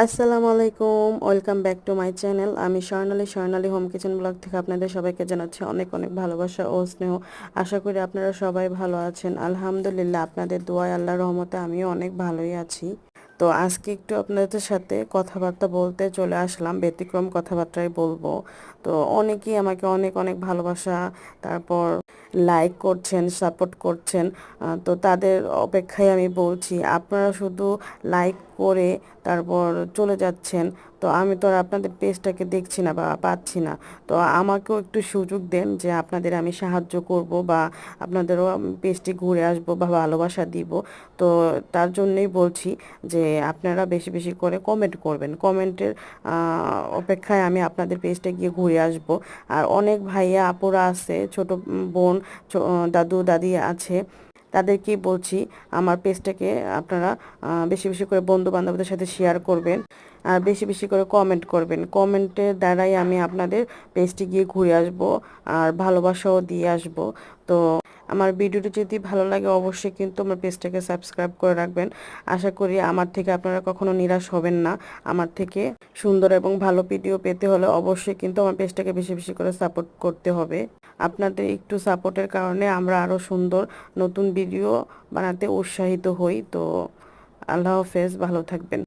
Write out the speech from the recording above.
আসসালামু আলাইকুম, welcome back to my channel. আমি স্বর্ণালী হোম কিচেন ব্লগ থেকে আপনাদের সবাইকে জানাচ্ছি অনেক অনেক ভালোবাসা ও স্নেহ। আশা করি আপনারা সবাই ভালো আছেন। আলহামদুলিল্লাহ, আপনাদের দোয়ায় আল্লাহর রহমতে আমিও অনেক ভালোই আছি। তো আজকে একটু আপনাদের সাথে কথাবার্তা বলতে চলে আসলাম, ব্যতিক্রম কথাবার্তাই বলবো। তো অনেকেই আমাকে অনেক অনেক ভালোবাসা, তারপর লাইক করছেন, সাপোর্ট করছেন। তো তাদের অপেক্ষায় আমি বলছি, আপনারা শুধু লাইক করে তারপর চলে যাচ্ছেন। তো আমি তো আর আপনাদের পেজটাকে দেখছি না বা পাচ্ছি না। তো আমাকেও একটু সুযোগ দেন যে আপনাদের আমি সাহায্য করব বা আপনাদেরও পেজটি ঘুরে আসব বা ভালোবাসা দিব। তো তার জন্যই বলছি যে আপনারা বেশি বেশি করে কমেন্ট করবেন। কমেন্টের অপেক্ষায় আমি আপনাদের পেজটা গিয়ে ঘুরে আসব। আর অনেক ভাইয়া আপুরা আছে, ছোট বোন, দাদু দাদি আছে, তাদেরকেই বলছি আমার পেজটাকে আপনারা বেশি বেশি করে বন্ধু বান্ধবদের সাথে শেয়ার করবেন আর বেশি বেশি করে কমেন্ট করবেন। কমেন্টের দ্বারাই আমি আপনাদের পেজটি গিয়ে ঘুরে আসব আর ভালোবাসাও দিয়ে আসব। তো আমার ভিডিওটি যদি ভালো লাগে অবশ্যই কিন্তু আমার পেজটাকে সাবস্ক্রাইব করে রাখবেন। আশা করি আমার থেকে আপনারা কখনো নিরাশ হবেন না। আমার থেকে সুন্দর এবং ভালো ভিডিও পেতে হলে অবশ্যই কিন্তু আমার পেজটাকে বেশি বেশি করে সাপোর্ট করতে হবে। আপনাদের একটু সাপোর্টের কারণে আমরা আরও সুন্দর নতুন ভিডিও বানাতে উৎসাহিত হই। তো আল্লাহ হাফেজ, ভালো থাকবেন।